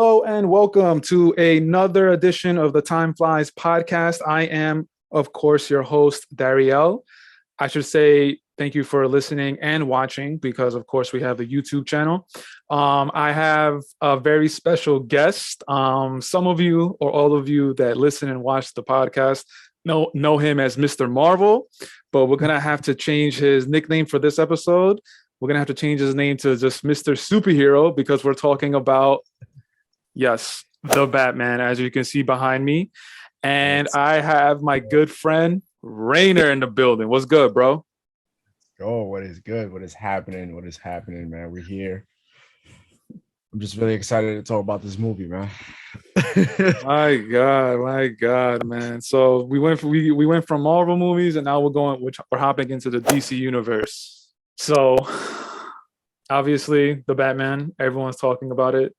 Hello and welcome to another edition of the Time Flies podcast. I am, of course, your host, Dariel. I should say thank you for listening and watching because, of course, we have the YouTube channel. I have a very special guest. Some of you or all of you that listen and watch the podcast know him as Mr. Marvel, but we're going to have to change his nickname for this episode. We're going to have to change his name to just Mr. Superhero because we're talking about, yes, the Batman, as you can see behind me. And I have my good friend, Rainer, in the building. What's good, bro? Oh, what is good? What is happening? What is happening, man? We're here. I'm just really excited to talk about this movie, man. my God, man. So we went from Marvel movies, and now we're hopping into the DC universe. So obviously, the Batman. Everyone's talking about it.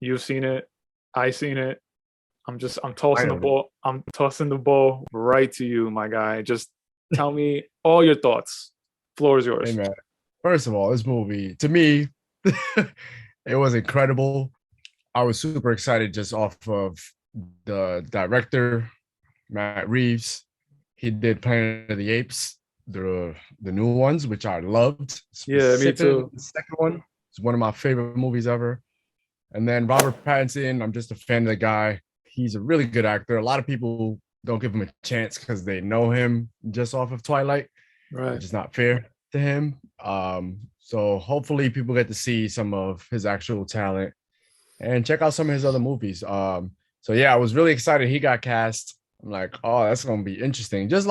You've seen it. I've seen it. I'm tossing the ball. I'm tossing the ball right to you, my guy. Just tell me all your thoughts. Floor is yours. Hey, man. First of all, this movie, to me, it was incredible. I was super excited just off of the director, Matt Reeves. He did Planet of the Apes, the new ones, which I loved. Yeah, me too. The second one is one of my favorite movies ever. And then Robert Pattinson, I'm just a fan of the guy. He's a really good actor. A lot of people don't give him a chance because they know him just off of Twilight. Right. Which is not fair to him. So hopefully people get to see some of his actual talent and check out some of his other movies. So yeah, I was really excited he got cast. I'm like, oh, that's gonna be interesting. Just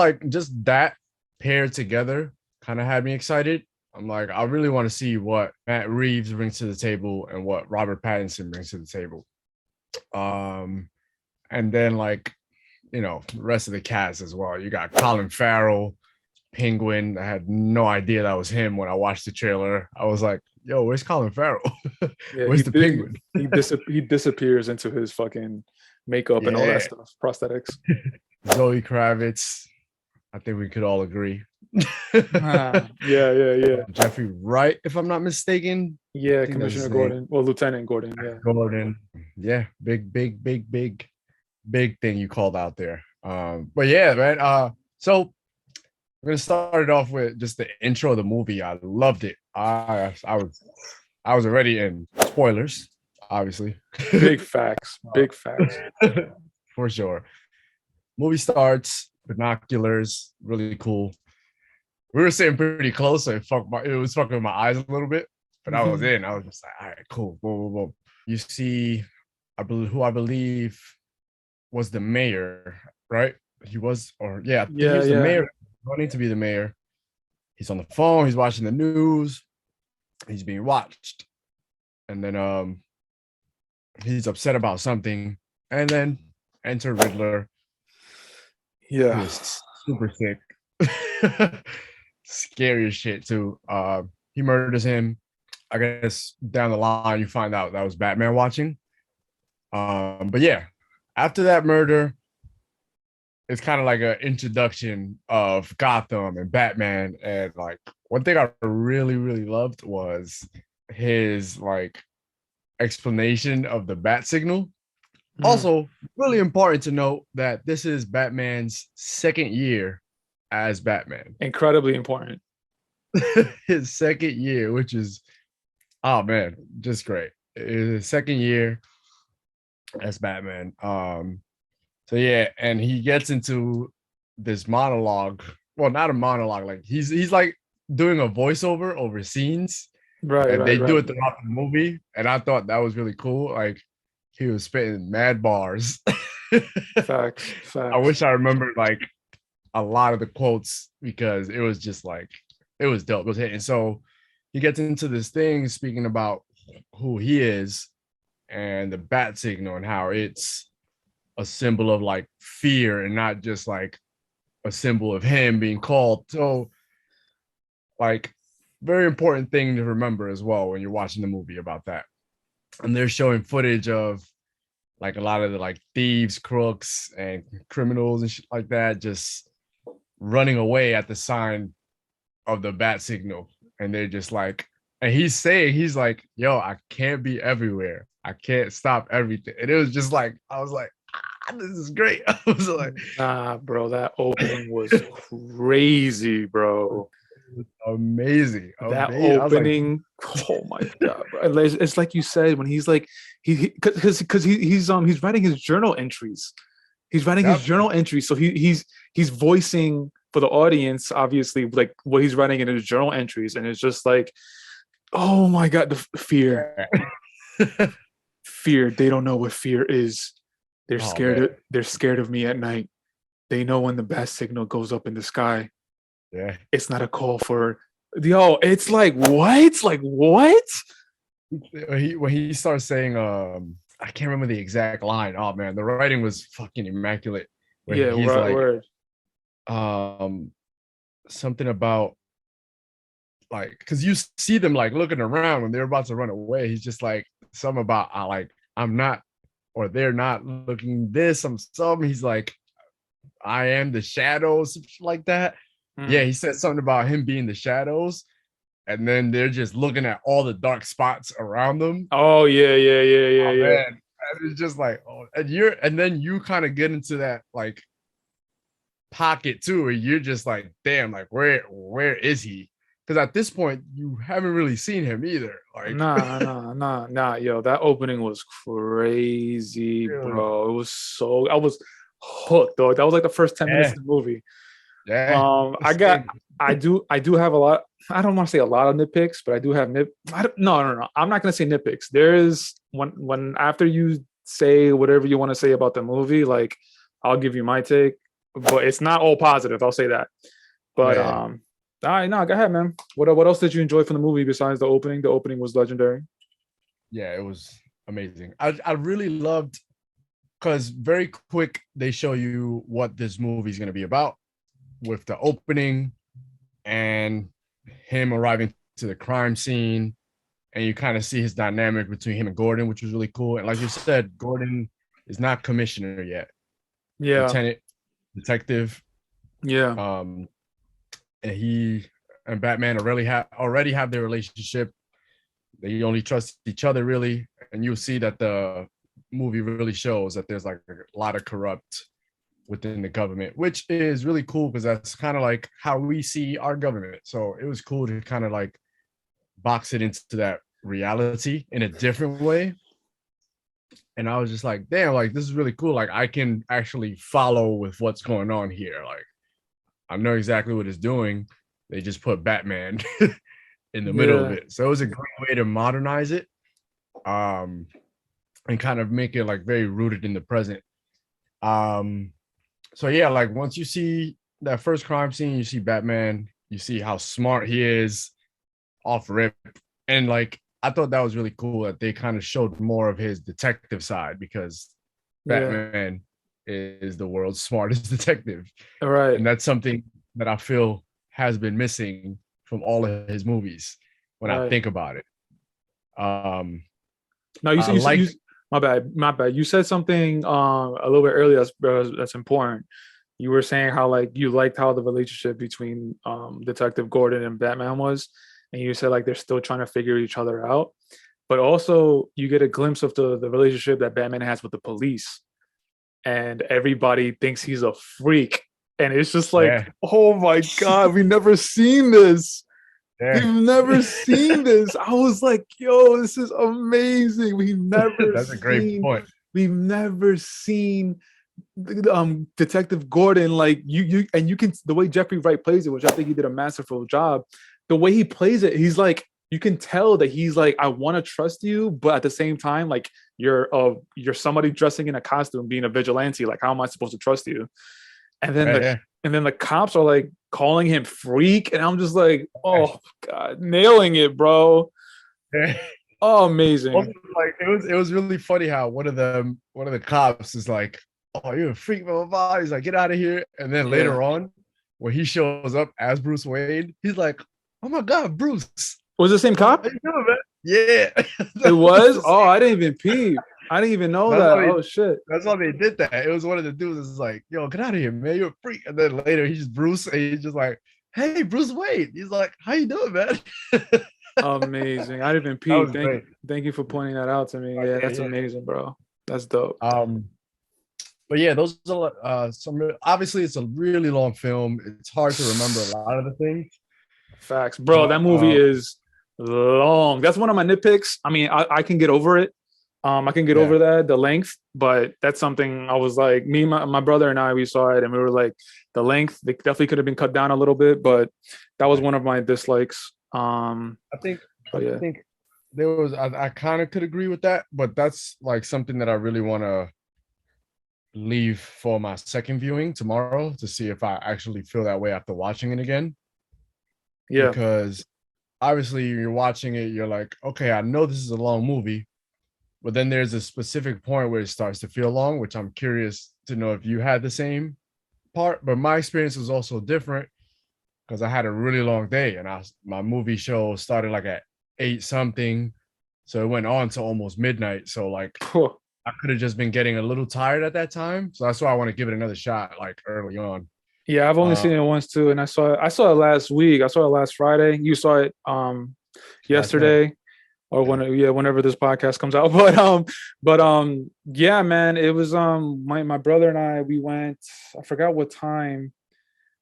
that paired together kind of had me excited. I'm like, I really want to see what Matt Reeves brings to the table and what Robert Pattinson brings to the table. And then the rest of the cast as well. You got Colin Farrell, Penguin. I had no idea that was him when I watched the trailer. I was like, yo, where's Colin Farrell? Where's the Penguin? He disappears into his fucking makeup and all that stuff, prosthetics. Zoe Kravitz. I think we could all agree. Yeah. Jeffrey Wright, if I'm not mistaken. Yeah, Commissioner Gordon. Well, Lieutenant Gordon. Yeah. Gordon. Yeah, big thing you called out there. But yeah, man. So we're gonna start it off with just the intro of the movie. I loved it. I was already in spoilers, obviously. Big facts. For sure. Movie starts, binoculars, really cool. We were sitting pretty close, so it was fucking with my eyes a little bit. But I was in. I was just like, all right, cool. Whoa. You see, I believe was the mayor, right? He was, he was the mayor. Running to be the mayor. He's on the phone. He's watching the news. He's being watched, and then he's upset about something. And then enter Riddler. Yeah, he's super sick, scary as shit too. He murders him. I guess down the line you find out that was Batman watching. But yeah, after that murder, it's kind of like an introduction of Gotham and Batman. And like one thing I really, really loved was his explanation of the bat signal. Also, really important to note that this is Batman's second year as Batman. Incredibly important. His second year, which is, oh man, just great. His second year as Batman. So yeah, and he gets into this monologue. Well, not a monologue. Like he's like doing a voiceover over scenes, right? And they do it throughout the movie, and I thought that was really cool. Like he was spitting mad bars. Facts. I wish I remembered like a lot of the quotes because it was just like it was dope. It was hitting. So he gets into this thing speaking about who he is and the bat signal and how it's a symbol of like fear and not just like a symbol of him being called. So like very important thing to remember as well when you're watching the movie about that. And they're showing footage of like a lot of the like thieves, crooks, and criminals and shit like that just running away at the sign of the bat signal. And they're just like And he's saying, he's like, yo, I can't be everywhere. I can't stop everything. And it was just like, I was like, this is great. I was like, Nah, bro, that opening was crazy, bro. amazing. That Amazing. I was like, opening, oh my god, bro. It's like you said when he's like he's writing his journal entries. He's writing his yep. journal entries, so he's voicing for the audience, obviously, like what he's writing in his journal entries, and it's just like, oh my god, the fear, fear. They don't know what fear is. They're Oh scared. man. They're scared of me at night. They know when the bat signal goes up in the sky. Yeah. It's not a call for yo. It's like what? Like what? When he starts saying, I can't remember the exact line. Oh man, the writing was fucking immaculate. Where Yeah, he's like, word. um, something about like, because you see them like looking around when they're about to run away. He's just like, something about I like, I'm not, or they're not looking this. I'm some. He's like, I am the shadows, like that. Yeah, he said something about him being the shadows, and then they're just looking at all the dark spots around them. Oh yeah. Oh man, and it's just like, oh, and then you kind of get into that like pocket too, and you're just like, damn, like where is he? Because at this point, you haven't really seen him either. Like, Nah. Yo, that opening was crazy, really, bro. It was so I was hooked, dog. That was like the first 10 minutes yeah, of the movie. yeah. I got I do have a lot. I don't want to say a lot of nitpicks, but I do have no. I'm not gonna say nitpicks. There is when after you say whatever you want to say about the movie, like I'll give you my take, but it's not all positive. I'll say that. But Yeah, all right, no, go ahead, man. What else did you enjoy from the movie besides the opening? The opening was legendary. yeah, it was amazing. I really loved because very quick they show you what this movie is going to be about with the opening and him arriving to the crime scene, and you kind of see his dynamic between him and Gordon, which was really cool. And like you said, Gordon is not commissioner yet, Yeah, lieutenant, detective. yeah, And he and Batman already have their relationship. They only trust each other really, and you'll see that the movie really shows that there's like a lot of corrupt within the government, which is really cool because that's kind of like how we see our government. So it was cool to kind of like box it into that reality in a different way. And I was just like, damn, like this is really cool. Like I can actually follow with what's going on here. Like I know exactly what it's doing. They just put Batman in the middle of yeah. it. So it was a great way to modernize it. And kind of make it like very rooted in the present. Um, so yeah, like once you see that first crime scene, you see Batman, you see how smart he is off rip. And like I thought that was really cool that they kind of showed more of his detective side because Yeah. Batman is the world's smartest detective. All right. And that's something that I feel has been missing from all of his movies when I Right. think about it. Um, No, you I said like, my bad. You said something a little bit earlier that's important. You were saying how like you liked how the relationship between Detective Gordon and Batman was, and you said like they're still trying to figure each other out. But also you get a glimpse of the relationship that Batman has with the police, and everybody thinks he's a freak. And it's just like, yeah, oh my God, we never seen this. We've yeah, never seen this. I was like, yo, this is amazing. that's a great point. We've never seen Detective Gordon like you can the way Jeffrey Wright plays it, which I think he did a masterful job. The way he plays it, he's like you can tell that he's like I want to trust you, but at the same time like you're somebody dressing in a costume being a vigilante, like how am I supposed to trust you? And then Yeah, the cops are like calling him freak, and I'm just like, oh God, nailing it, bro. yeah. Oh, Also, amazing. like it was really funny how one of the cops is like, "Oh, you're a freak, blah blah blah." He's like, "Get out of here!" And then Yeah. later on, when he shows up as Bruce Wayne, he's like, "Oh my God, Bruce! Was it the same How cop? you doing, man?" Yeah, It that was was? the Oh, same. I didn't even peep. I didn't even know That's that. why they. Oh shit. That's why they did that. It was one of the dudes that's like, "Yo, get out of here, man! You're a freak." And then later, he's just Bruce, and he's just like, "Hey, Bruce Wayne." He's like, "How you doing, man?" Amazing. I didn't even That peep. was great. Thank you for pointing that out to me. Oh, Yeah, yeah, that's yeah. amazing, bro. That's dope. But yeah, those are some. Obviously, it's a really long film. It's hard to remember a lot of the things. Facts, bro. But That movie is long. That's one of my nitpicks. I mean, I can get over it. I can get yeah, over that, the length, but that's something I was like, my brother and I, we saw it and we were like, the length, they definitely could have been cut down a little bit, but that was one of my dislikes. I think I But yeah, think there was I kind of could agree with that, but that's like something that I really want to leave for my second viewing tomorrow to see if I actually feel that way after watching it again. yeah, Because obviously you're watching it, you're like, okay, I know this is a long movie, but then there's a specific point where it starts to feel long, which I'm curious to know if you had the same part. But my experience was also different because I had a really long day and my movie show started like at 8 something. So it went on to almost midnight. So like I could have just been getting a little tired at that time. So that's why I want to give it another shot like early on. yeah. I've only Um seen it once too, and I saw it last week. I saw it last Friday. You saw it last night. yesterday, or whenever this podcast comes out. Yeah, man, it was my brother and I, we went, I forgot what time,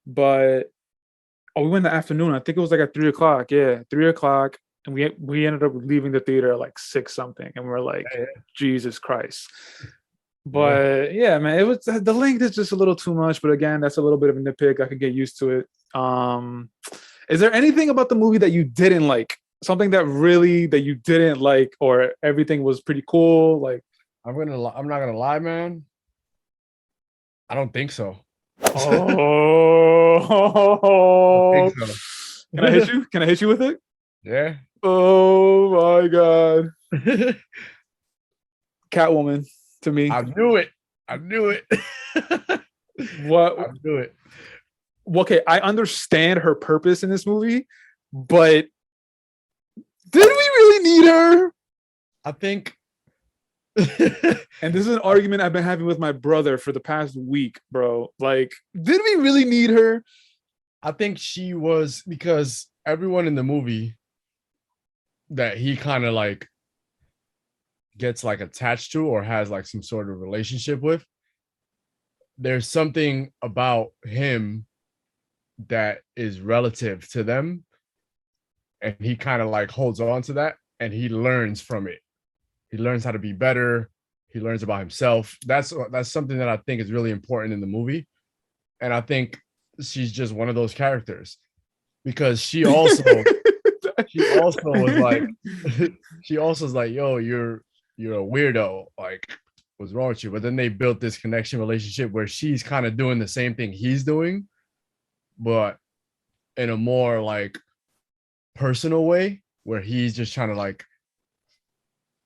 but we went in the afternoon. I think it was like at 3 o'clock. Yeah, 3 o'clock. And we ended up leaving the theater at like six something. And we're like, Yeah, Jesus Christ. yeah. But yeah, man, it was, the length is just a little too much. But again, that's a little bit of a nitpick. I could get used to it. Is there anything about the movie that you didn't like? Something that you didn't like, or everything was pretty cool? Like, I'm not gonna lie, man. I don't think so. I oh, don't think can I hit so. you? Can I hit you with it? Yeah. Oh my god, Catwoman to me. I knew it. I knew it. What? I knew it. Okay, I understand her purpose in this movie, but did we really need her? I think And this is an argument I've been having with my brother for the past week, bro. Like, did we really need her? I think she was because everyone in the movie that he kind of like gets like attached to or has like some sort of relationship with, there's something about him that is relative to them. And he kind of like holds on to that and he learns from it. He learns how to be better. He learns about himself. That's something that I think is really important in the movie. And I think she's just one of those characters because she also was like she also was like, yo, you're a weirdo. Like, what's wrong with you? But then they built this connection relationship where she's kind of doing the same thing he's doing, but in a more like personal way where he's just trying to like,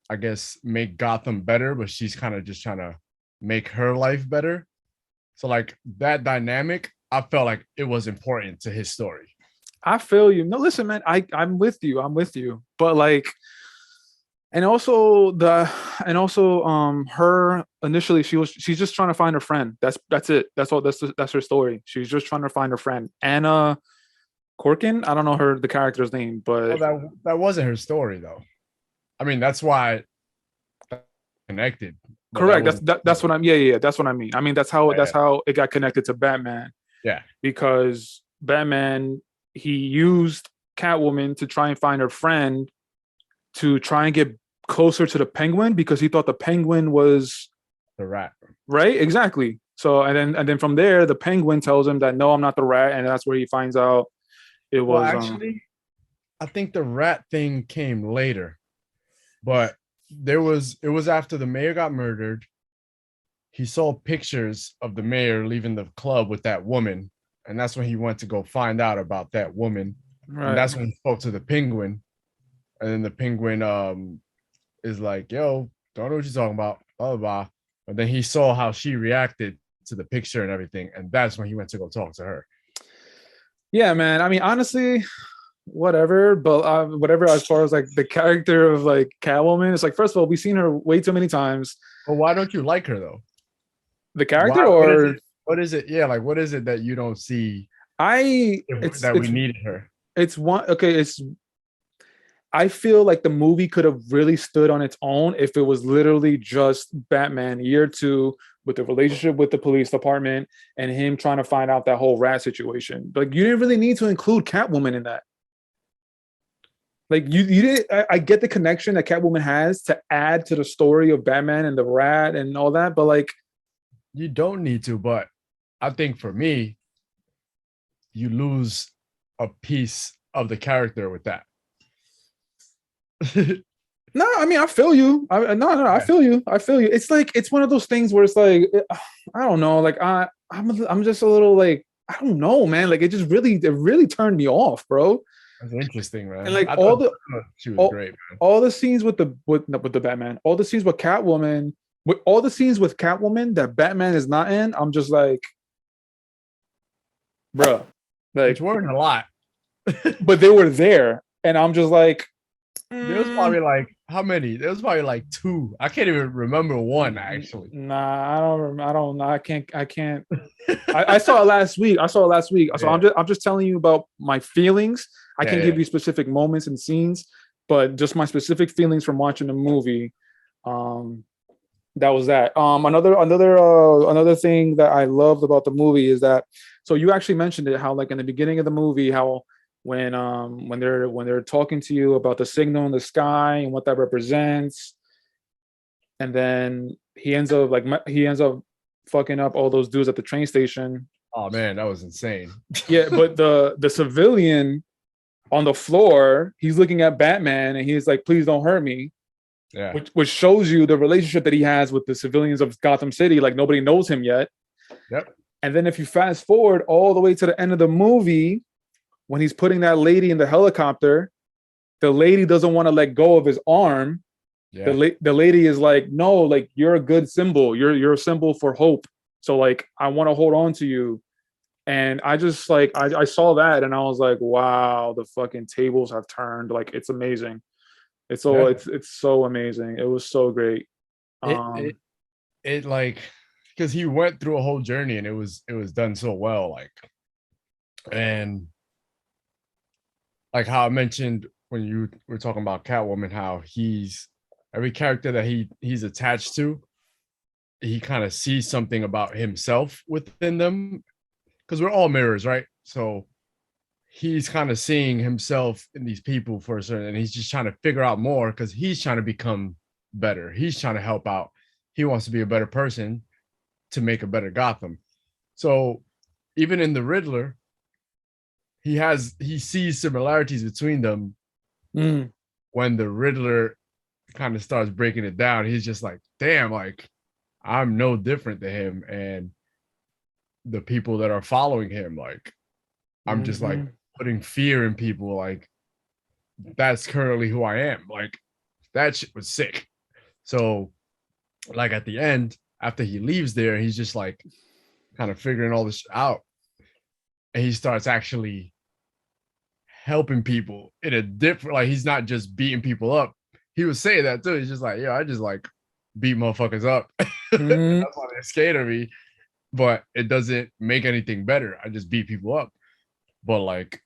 I guess, make Gotham better, but she's kind of just trying to make her life better. So like that dynamic, I felt like it was important to his story. I feel you. No, listen, man, I'm with you. I'm with you. But like, her initially, she's just trying to find her friend. That's it. That's all. That's her story. She's just trying to find her friend. Anna Corkin. I don't know the character's name, Well, but that wasn't her story though. I mean, that's why connected. But that correct. was That's what I'm. Yeah. That's what I mean. I mean, that's yeah, how it got connected to Batman, yeah. because Batman, he used Catwoman to try and find her friend, to try and get closer to the Penguin, because he thought the Penguin was The rat. right. Exactly. So and then from there, the Penguin tells him that no, I'm not the rat, and that's where he finds out it Well, was. actually, I think the rat thing came later, but it was after the mayor got murdered. He saw pictures of the mayor leaving the club with that woman, and that's when he went to go find out about that woman, and Right. that's when he spoke to the penguin, and then the penguin is like, "Yo, don't know what you're talking about," blah blah blah. But then he saw how she reacted to the picture and everything, and that's when he went to go talk to her. Yeah, man. I mean, honestly, whatever. But whatever. As far as like the character of like Catwoman, it's like, first of all, we've seen her way too many times. But why don't you like her though? The character, Why? What is or it? What is it? Yeah, like what is it that you don't see I, that we needed her? it's one. Okay, I feel like the movie could have really stood on its own if it was literally just Batman year two with the relationship with the police department and him trying to find out that whole rat situation. Like you didn't really need to include Catwoman in that. Like you didn't. I get the connection that Catwoman has to add to the story of Batman and the rat and all that, but like You don't need to, but I think for me, you lose a piece of the character with that. no, I mean I feel you. No, I feel you. I feel you. It's like it's one of those things where it's like I don't know. Like I'm just a little like I don't know, man. Like it really turned me off, bro. That's interesting, And man. like I thought she was great, man. all the scenes with the Batman, all the scenes with Catwoman, with all the scenes with Catwoman that Batman is not in, I'm just like, bruh, like, Which weren't a lot. but they were there, and I'm just like, There was probably like how many? There was probably like two. I can't even remember one actually. Nah, I don't know. I can't. I saw it last week. So Yeah. I'm just telling you about my feelings. I Yeah, can't yeah. give you specific moments and scenes, but just my specific feelings from watching the movie. Um, that was that. Another thing that I loved about the movie is that so you actually mentioned it how like in the beginning of the movie how when they're talking to you about the signal in the sky and what that represents, and then he ends up fucking up all those dudes at the train station. Oh man, that was insane. Yeah, but the civilian on the floor, he's looking at Batman and he's like, "Please don't hurt me," Yeah. which shows you the relationship that he has with the civilians of Gotham City. Like nobody knows him yet. Yep. And then if you fast forward all the way to the end of the movie, when he's putting that lady in the helicopter, the lady doesn't want to let go of his arm. Yeah. The lady is like, "No, like you're a good symbol. You're a symbol for hope. So like I want to hold on to you." And I just like I saw that and I was like, wow, the fucking tables have turned. Like it's amazing. Yeah. It's so amazing. It was so great. It it Um it like because he went through a whole journey and it was done so well. Like and like how I mentioned when you were talking about Catwoman, how he's every character that he's attached to, he kind of sees something about himself within them because we're all mirrors, right? So he's kind of seeing himself in these people for a certain, and he's just trying to figure out more because he's trying to become better. He's trying to help out. He wants to be a better person to make a better Gotham. So even in the Riddler, he sees similarities between them. mm, When the Riddler kind of starts breaking it down, he's just like, damn, like I'm no different than him. And the people that are following him, like I'm just like mhm. putting fear in people, like that's currently who I am. Like that shit was sick. So like at the end, after he leaves there, he's just like kind of figuring all this out. And he starts actually helping people in a different, like he's not just beating people up. He was saying that too. He's just like, yeah, I just like beat motherfuckers up. Mhm. That's why they're scared of me. But it doesn't make anything better. I just beat people up. But like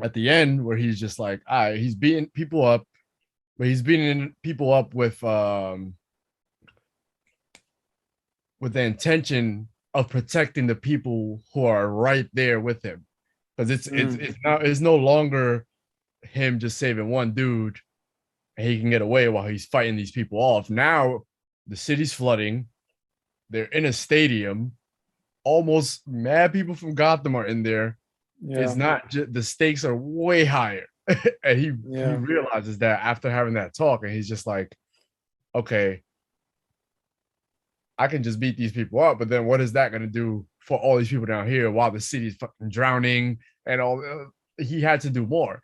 at the end, where he's just like, all right, he's beating people up, but he's beating people up with the intention of protecting the people who are right there with him. Because Mm. it's no longer him just saving one dude and he can get away while he's fighting these people off. Now the city's flooding. They're in a stadium. Almost mad people from Gotham are in there. It's Yeah. not just the stakes are way higher. And he Yeah. realizes that after having that talk, and he's just like, okay, I can just beat these people up, but then what is that going to do for all these people down here while the city's fucking drowning and all? He had to do more.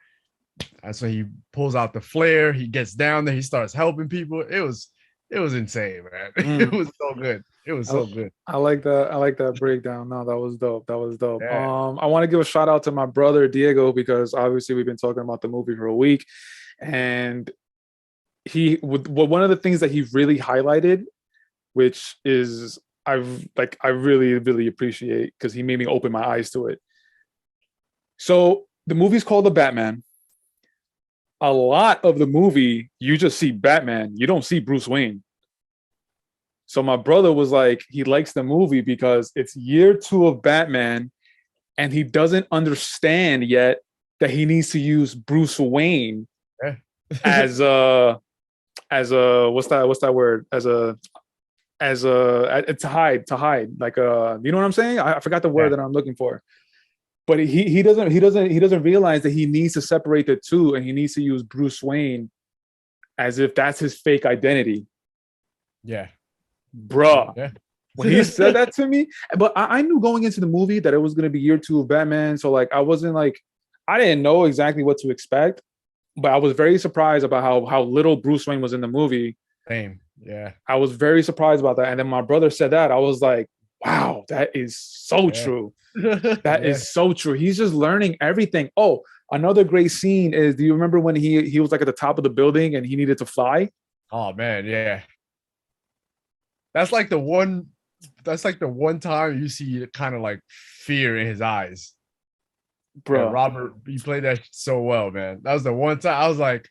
And so he pulls out the flare. He gets down there. He starts helping people. It was insane, man. It Mm. was so good. It was I, so good. I like that. I like that breakdown. No, that was dope. That was dope. Yeah. I want to give a shout out to my brother Diego because obviously we've been talking about the movie for a week, and one of the things that he really highlighted, which is I really appreciate because he made me open my eyes to it. So the movie's called The Batman. a lot of the movie, you just see Batman. You don't see Bruce Wayne. So my brother was like, he likes the movie because it's year 2 of Batman, and he doesn't understand yet that he needs to use Bruce Wayne Yeah. as a what's that word, as a to hide, like you know what I'm saying? I forgot the word Yeah. that I'm looking for. But he doesn't realize that he needs to separate the two, and he needs to use Bruce Wayne as if that's his fake identity. Yeah. Bruh, Yeah. when he said that to me, but I knew going into the movie that it was going to be year 2 of Batman, so like I wasn't like, I didn't know exactly what to expect, but I was very surprised about how little Bruce Wayne was in the movie. Same. Yeah. I was very surprised about that, and then my brother said that, I was like, wow, that is so Yeah. true. That Yeah. is so true. He's just learning everything. Oh, another great scene is, do you remember when he was like at the top of the building and he needed to fly? Oh man, yeah. That's like the one. That's like the one time you see kind of like fear in his eyes. And Bro, Robert, he played that so well, man. That was the one time I was like,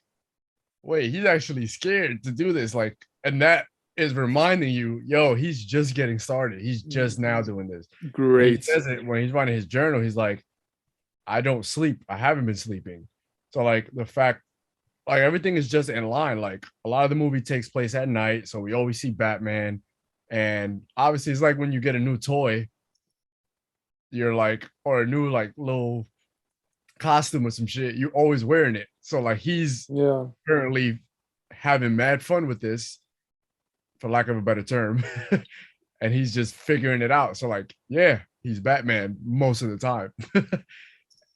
wait, he's actually scared to do this. Like, and that is reminding you, yo, he's just getting started. He's just now doing this. And he great. says it when he's writing his journal. He's like, I don't sleep. I haven't been sleeping. So like the fact, like everything is just in line. Like a lot of the movie takes place at night, so we always see Batman. And obviously, it's like when you get a new toy, you're like, or a new like little costume or some shit, you're always wearing it. So like he's Yeah. currently having mad fun with this, for lack of a better term, and he's just figuring it out. So like, yeah, he's Batman most of the time.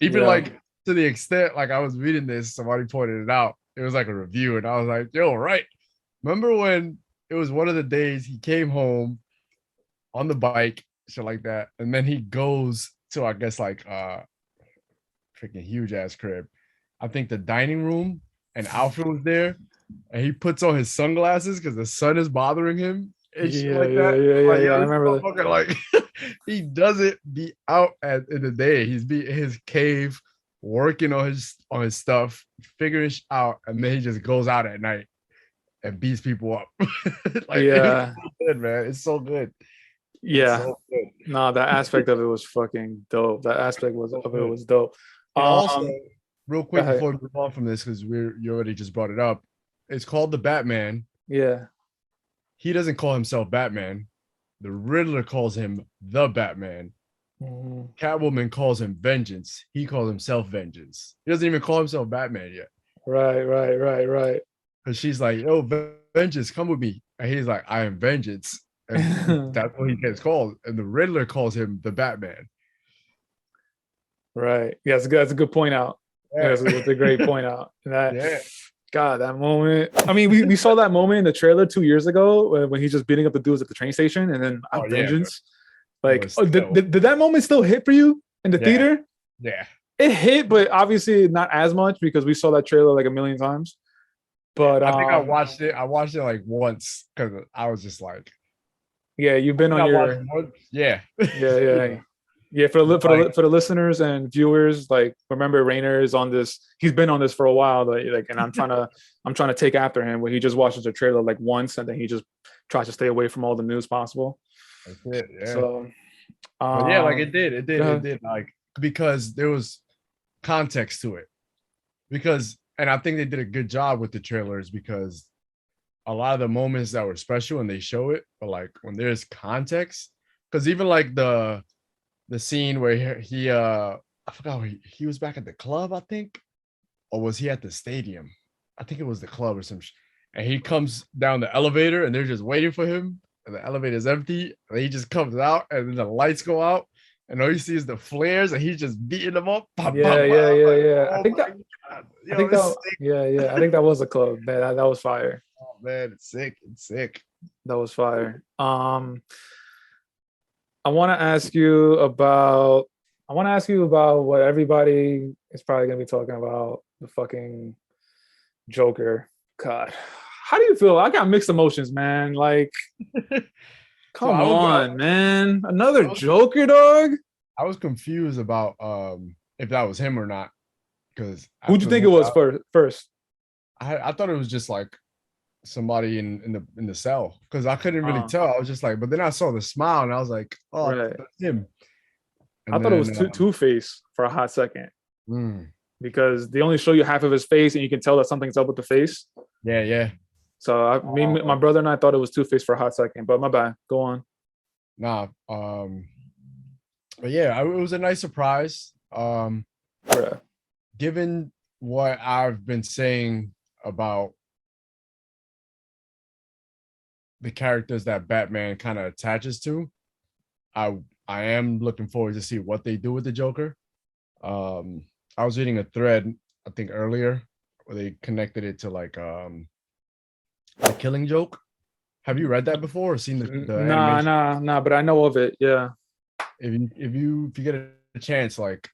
Even Yeah. like to the extent, like I was reading this, somebody pointed it out. It was like a review, and I was like, yo, right. Remember when it was one of the days he came home on the bike, shit like that, and then he goes to, I guess, like freaking huge ass crib. I think the dining room, and Alfred was there, and he puts on his sunglasses because the sun is bothering him and shit Yeah, like yeah, that. yeah, yeah, Like, yeah. yo, I this remember that. motherfucker, like he doesn't be out in the day. He's be in his cave working on his stuff, figuring out, and then he just goes out at night and beats people up. Like it's Yeah. so good, man. It's so good. It's Yeah. so good. No, that aspect of it was fucking dope. That aspect was So of it good. was dope. And also, Um, real go quick ahead. before we move on from this, because you already just brought it up. It's called the Batman. Yeah. He doesn't call himself Batman. The Riddler calls him the Batman. Mhm. Catwoman calls him Vengeance. He calls himself Vengeance. He doesn't even call himself Batman yet. Right, right, right, right. Because she's like, yo, Vengeance, come with me. And he's like, I am Vengeance. And that's what he gets called. And the Riddler calls him the Batman. Right. Yeah, that's a good point out. Yeah, Yeah. that's a great point out. That Yeah. God, that moment. I mean, we saw that moment in the trailer 2 years ago when he's just beating up the dudes at the train station, and then Oh, yeah. vengeance. But Like, oh, did, still, did that moment still hit for you in the yeah. theater? Yeah. It hit, but obviously not as much because we saw that trailer like a million times. But I think I watched it. I watched it like once because I was just like, yeah, you've been on I watched your one. Yeah. yeah. Yeah, for But, like, the listeners and viewers, like remember Rainer is on this. He's been on this for a while, like, and I'm trying to take after him. Where he just watches the trailer like once, and then he just tries to stay away from all the news possible. that's it. Yeah. So, But yeah, like go it ahead. did. Like because there was context to it. Because and I think they did a good job with the trailers because a lot of the moments that were special and they show it, but like when there's context, because even like the scene where he I forgot where he was back at the club, I think, or was he at the stadium? I think it was the club or some and he comes down the elevator and they're just waiting for him and the elevator's empty and he just comes out and then the lights go out and all you see is the flares and he's just beating them up. Pop, Yeah, pop, yeah, pop. yeah, Like, yeah. oh my God. I Yo, think it's that, sick. yeah, yeah. I think that was a club. That was fire. Oh man, it's sick. It's sick. That was fire. I want to ask you about. I want to ask you about what everybody is probably gonna be talking about. The fucking Joker. God, how do you feel? I got mixed emotions, man. Like, So come on, man. Another Joker, dog. I was confused about if that was him or not because Who'd you think it was first? I thought it was just like somebody in the cell because I couldn't really Uh, tell. I was just like, but then I saw the smile and I was like, oh, right. that's him. I And thought it was then Two-Face for a hot second mm, because they only show you half of his face and you can tell that something's up with the face. yeah, yeah. So my brother and I thought it was Two-Face for a hot second, but my bad. Go on. Nah. But yeah, it was a nice surprise. Yeah. Given what I've been saying about the characters that Batman kind of attaches to, I am looking forward to see what they do with the Joker. I was reading a thread, I think earlier, where they connected it to like the Killing Joke. Have you read that before or seen the animation? Nah, but I know of it. Yeah. If you get a chance, like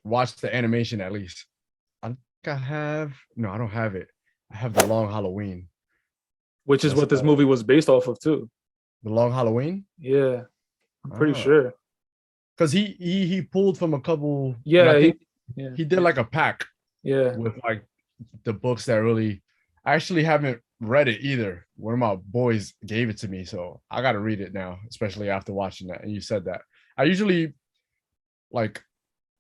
watch the animation at least. I think I have no, I don't have it. I have the Long Halloween. Which is That's what this movie was based off of too. the Long Halloween. Yeah. I'm pretty sure. Because he pulled from a couple. Yeah, I think yeah. he did like a pack Yeah. with like the books that really. I actually haven't read it either. One of my boys gave it to me, so I got to read it now, especially after watching that. And you said that. I usually like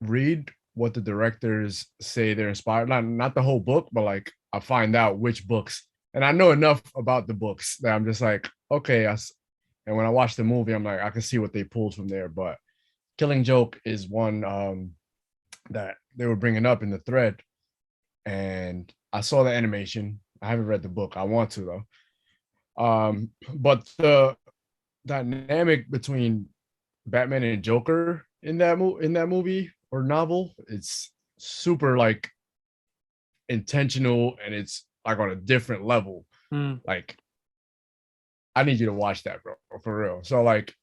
read what the directors say they're inspired. Not the whole book, but like I find out which books, and I know enough about the books that I'm just like, okay. And when I watch the movie, I'm like, I can see what they pulled from there. But Killing Joke is one that they were bringing up in the thread, and I saw the animation. I haven't read the book. I want to though. But the dynamic between Batman and Joker in that movie or novel, it's super like intentional and it's like on a different level. Mm. Like, I need you to watch that, bro, for real. So like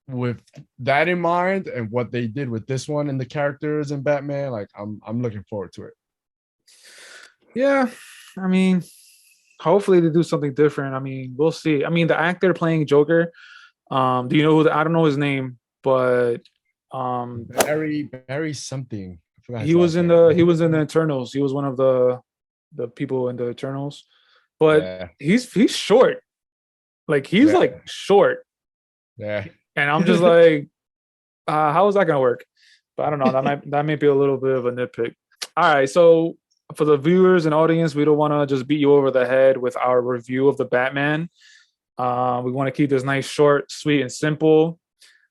with that in mind and what they did with this one and the characters in Batman, like I'm looking forward to it. Yeah. I mean, hopefully they do something different. I mean, we'll see. I mean, the actor playing Joker, do you know who I don't know his name, but Barry something. I forgot he his was last in name. the Eternals. He was one of the people in the Eternals. But Yeah, he's short. Like he's yeah, like short. yeah. And I'm just like, how is that gonna work? But I don't know. That might be a little bit of a nitpick. All right, so for the viewers and audience, we don't want to just beat you over the head with our review of the Batman. We want to keep this nice, short, sweet, and simple.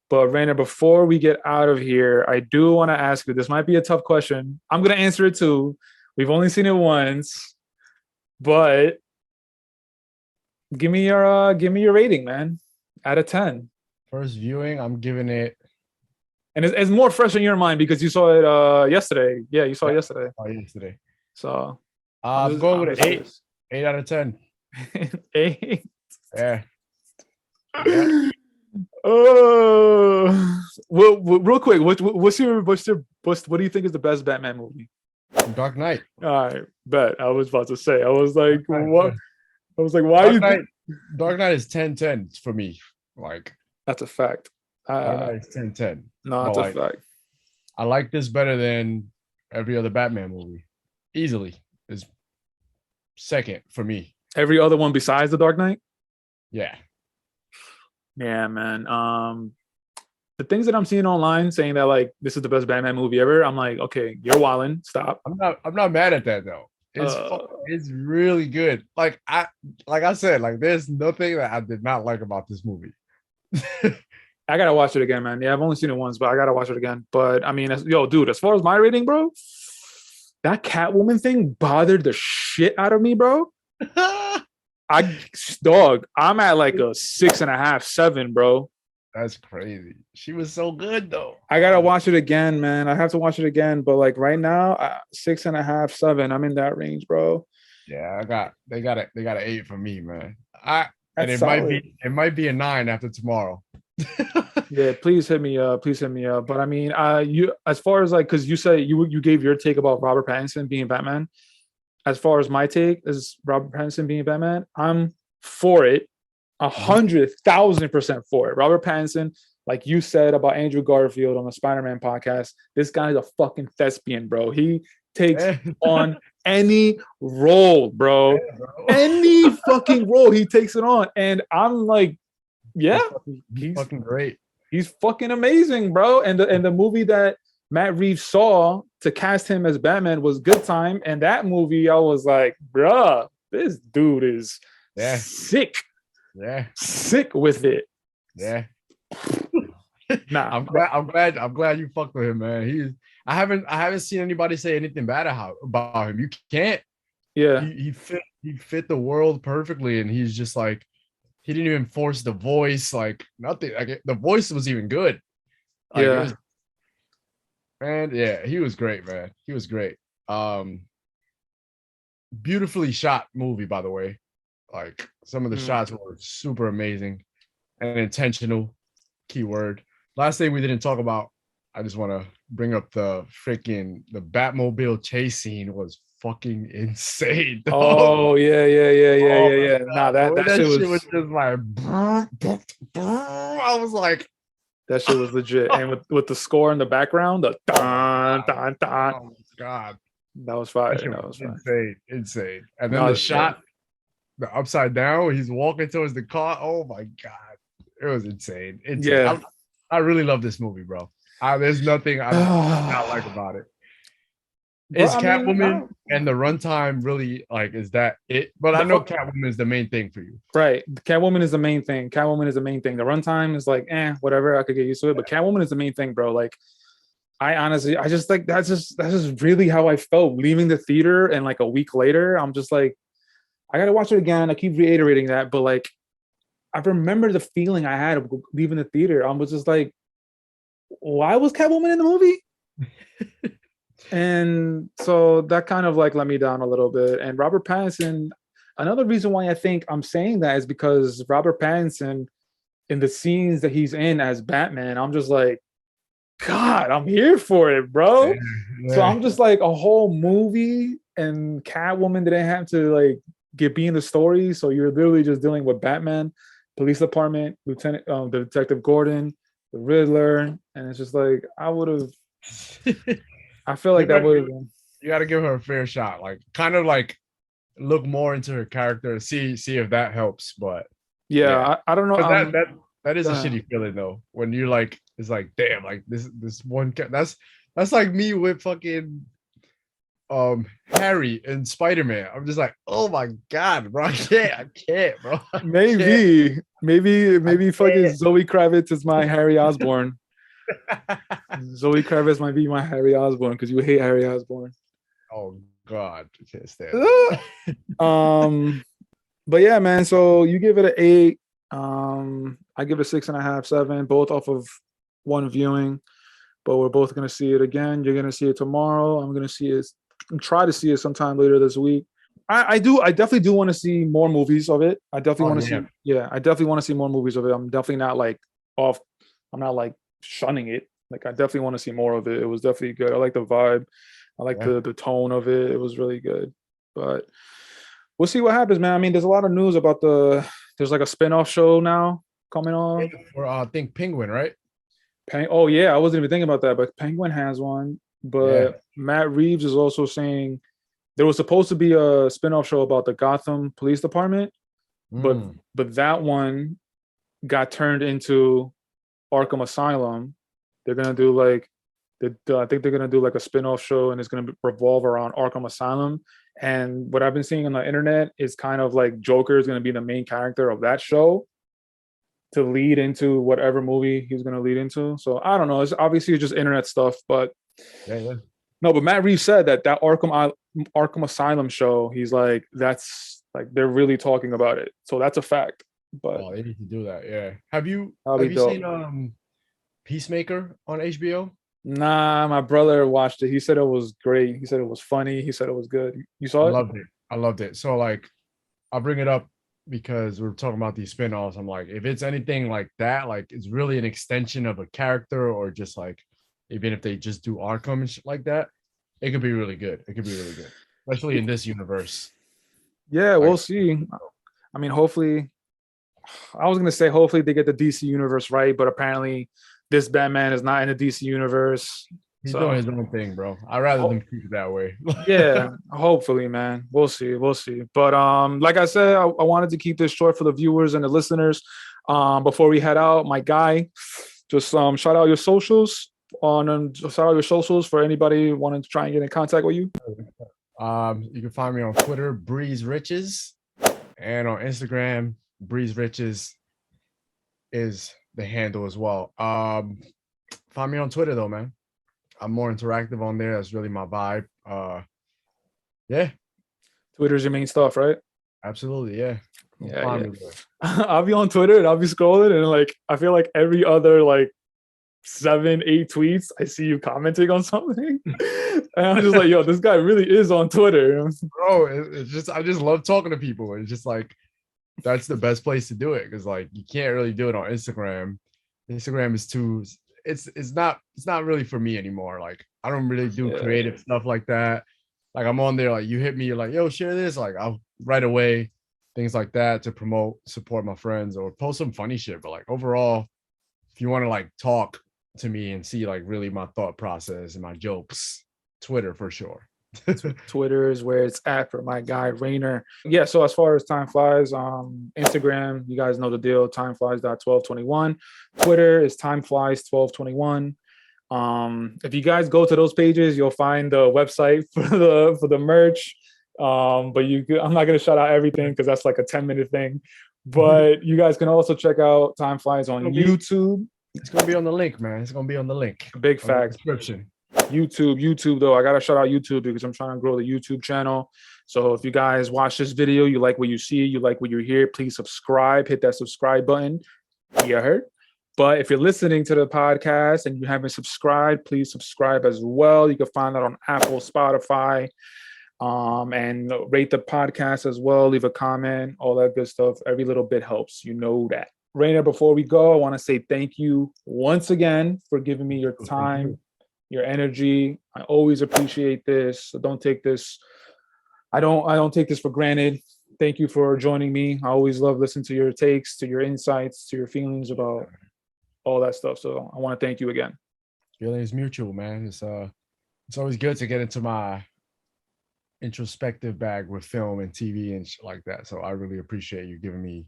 But Rainer, before we get out of here, I do want to ask you. This might be a tough question. I'm gonna answer it too. We've only seen it once, but give me your rating, man, out of 10. First viewing, I'm giving it. And it's more fresh in your mind because you saw it yesterday. Yeah, you saw it yesterday. Oh, yesterday. So I'm going with an 8. curious. 8 out of 10. 8. Yeah. Oh, well, real quick, what do you think is the best Batman movie? Dark Knight. All right, bet. I was about to say. I was like, what? I was like, why Dark you? Knight. Dark Knight is 10-10 for me. Like That's a fact. Dark Knight is 10-10. No, that's a fact. I like this better than every other Batman movie. Easily is second for me. Every other one besides The Dark Knight? Yeah. Yeah, man. The things that I'm seeing online saying that like this is the best Batman movie ever, I'm like, okay, you're wilding. Stop. I'm not mad at that though. It's really good. Like I said, like there's nothing that I did not like about this movie. I gotta watch it again, man. Yeah, I've only seen it once, but I gotta watch it again. But I mean, dude, as far as my rating, bro, that Catwoman thing bothered the shit out of me, bro. I'm at like a 6.5, 7, bro. That's crazy. She was so good though. I gotta watch it again, man. I have to watch it again, but like right now, 6.5, 7. I'm in that range, bro. Yeah, they got an 8 for me, man. That's it might be a 9 after tomorrow. Yeah, please hit me up. But I mean, you as far as like, because you said you gave your take about Robert Pattinson being Batman. As far as my take is Robert Pattinson being Batman, I'm for it, 100,000% for it. Robert Pattinson, like you said about Andrew Garfield on the Spider-Man podcast, this guy is a fucking thespian, bro. He takes on any role, bro. Yeah, bro. Any fucking role he takes it on. And I'm like, yeah, He's he's fucking great. he's fucking amazing, bro. And the movie that Matt Reeves saw to cast him as Batman was Good Time. And that movie, I was like, bruh, this dude is Yeah, sick, yeah, sick with it. yeah. Nah, I'm glad you fucked with him, man. I haven't seen anybody say anything bad about him. You can't. yeah, He fit the world perfectly, and he's just like he didn't even force the voice, like nothing. Like the voice was even good. Like it yeah. was, man. Yeah, he was great, man. He was great. Um, Beautifully shot movie, by the way. Like some of the Mm. shots were super amazing and intentional. Keyword. Last thing we didn't talk about, I just want to bring up the Batmobile chase scene was fucking insane. Dog. Oh yeah, yeah, yeah, yeah, Oh yeah, my yeah. Nah, god, the way that shit shit was was just like, I was like, that shit was legit. And with the score in the background, the oh my dun god, dun dun, oh my god, that was fire. that shit That was was fire. insane, insane. And then No, the yeah. shot, the upside down, he's walking towards the car. Oh my god, it was insane, insane. Yeah. I really love this movie, bro. There's nothing I do not like about it. Bro, Is I mean, Catwoman and the runtime really like is that it? But I know Catwoman is the main thing for you. right. Catwoman is the main thing. Catwoman is the main thing. The runtime is like, whatever. I could get used to it. But Catwoman is the main thing, bro. Like, I honestly, I just like that's just really how I felt leaving the theater. And like a week later, I'm just like, I gotta watch it again. I keep reiterating that, but like, I remember the feeling I had of leaving the theater. I was just like, why was Catwoman in the movie? And so that kind of like let me down a little bit. And Robert Pattinson, another reason why I think I'm saying that is because Robert Pattinson, in the scenes that he's in as Batman, I'm just like, God, I'm here for it, Yeah, bro. So yeah. I'm just like a whole movie and Catwoman didn't have to like be in the story. So you're literally just dealing with Batman, police department, Lieutenant, the Detective Gordon, the Riddler, and it's just like I would have. I feel like Give that her, would have been. you got to give her a fair shot. Like, kind of like look more into her character, see if that helps. But Yeah, yeah, I don't know. because that is a Uh, shitty feeling though. When you're like, it's like, damn, like this one. That's like me with fucking Harry and Spider-Man. I'm just like, oh my god, bro, I can't, bro. I can't. maybe fucking I Zoe Kravitz is my Harry Osborn. can't. Zoe Kravitz might be my Harry Osborn because you hate Harry Osborn. Oh god, I can't stand it. um, but yeah, man. So you give it an 8. I give it a 6.5, 7, both off of one viewing. But we're both gonna see it again. You're gonna see it tomorrow. I'm gonna see it. Try to see it sometime later this week. I definitely do want to see more movies of it. I definitely Oh want to yeah, see. Yeah, I definitely want to see more movies of it. I'm definitely not like off. I'm not like shunning it. Like I definitely want to see more of it. It was definitely good. I like the vibe. I like yeah. the tone of it. It was really good. But we'll see what happens, man. I mean, there's a lot of news about there's like a spin-off show now coming Yeah, on. for I think Penguin, right? Oh yeah, I wasn't even thinking about that, but Penguin has one. Yeah. But Matt Reeves is also saying there was supposed to be a spin-off show about the Gotham Police Department, but Mm. that one got turned into Arkham Asylum. They're gonna do like I think they're gonna do like a spin-off show, and it's gonna revolve around Arkham Asylum. And what I've been seeing on the internet is kind of like Joker is gonna be the main character of that show to lead into whatever movie he's gonna lead into. So I don't know. It's obviously just internet stuff, but Yeah, yeah. no. But Matt Reeves said that Arkham Asylum show. He's like that's like they're really talking about it. So that's a fact. But Oh, they need to do that. Yeah. that'll Have be you dope. seen Peacemaker on HBO? Nah, my brother watched it. He said it was great. He said it was funny. He said it was good. You I saw it? loved it. I loved it. So like I'll bring it up because we're talking about these spin-offs. I'm like, if it's anything like that, like it's really an extension of a character, or just like even if they just do Arkham and shit like that, it could be really good. It could be really good. Especially in this universe. Yeah, Like we'll see. I mean, hopefully, I was gonna say hopefully they get the DC universe right, but apparently this Batman is not in the DC universe. He's So doing his own thing, bro. I'd rather them keep it that way. yeah, hopefully, man. We'll see. We'll see. But like I said, I wanted to keep this short for the viewers and the listeners. Before we head out, my guy, just shout out your socials shout out your socials for anybody wanting to try and get in contact with you. You can find me on Twitter, Breeze Riches, and on Instagram, Breeze Riches is the handle as well. Find me on Twitter though, man. I'm more interactive on there. That's really my vibe. Yeah, Twitter's your main stuff, right? absolutely. Yeah. Yeah. I'll be on Twitter and I'll be scrolling and like I feel like every other like 7-8 tweets I see you commenting on something and I'm just like, yo, this guy really is on Twitter. Bro, it's just I just love talking to people. It's just like that's the best place to do it because like you can't really do it on Instagram. Instagram is too it's not really for me anymore. Like I don't really do creative stuff like that. Like I'm on there, like you hit me, you're like, yo, share this. Like I'll right away, things like that to promote, support my friends or post some funny shit. But like overall, if you want to like talk to me and see like really my thought process and my jokes, Twitter for sure. Twitter is where it's at for my guy Rainer. Yeah, so as far as Time Flies, Instagram, you guys know the deal, timeflies.1221. Twitter is timeflies1221. If you guys go to those pages, you'll find the website for the merch. But I'm not gonna shout out everything because that's like a 10-minute thing. But you guys can also check out Time Flies on YouTube. It's gonna be on the link, man. It's gonna be on the link. Big facts. Description. YouTube though. I gotta shout out YouTube because I'm trying to grow the YouTube channel. So if you guys watch this video, you like what you see, you like what you hear, please subscribe, hit that subscribe button. You heard? But if you're listening to the podcast and you haven't subscribed, please subscribe as well. You can find that on Apple, Spotify, and rate the podcast as well. Leave a comment, all that good stuff. Every little bit helps. You know that. Rainer, before we go, I want to say thank you once again for giving me your time, your energy. I always appreciate this. So don't take this. I don't take this for granted. Thank you for joining me. I always love listening to your takes, to your insights, to your feelings about all that stuff. So I want to thank you again. Feeling is mutual, man. It's always good to get into my introspective bag with film and TV and shit like that. So I really appreciate you giving me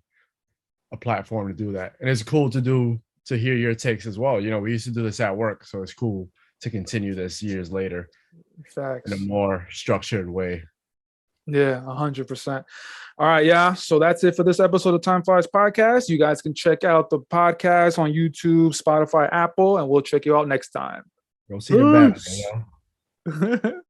a platform to do that. And it's cool to hear your takes as well. You know, we used to do this at work, so it's cool to continue this years later. Facts. In a more structured way. Yeah, 100%. All right, yeah. So that's it for this episode of Time Flies Podcast. You guys can check out the podcast on YouTube, Spotify, Apple, and we'll check you out next time. Go see the Batman, you know?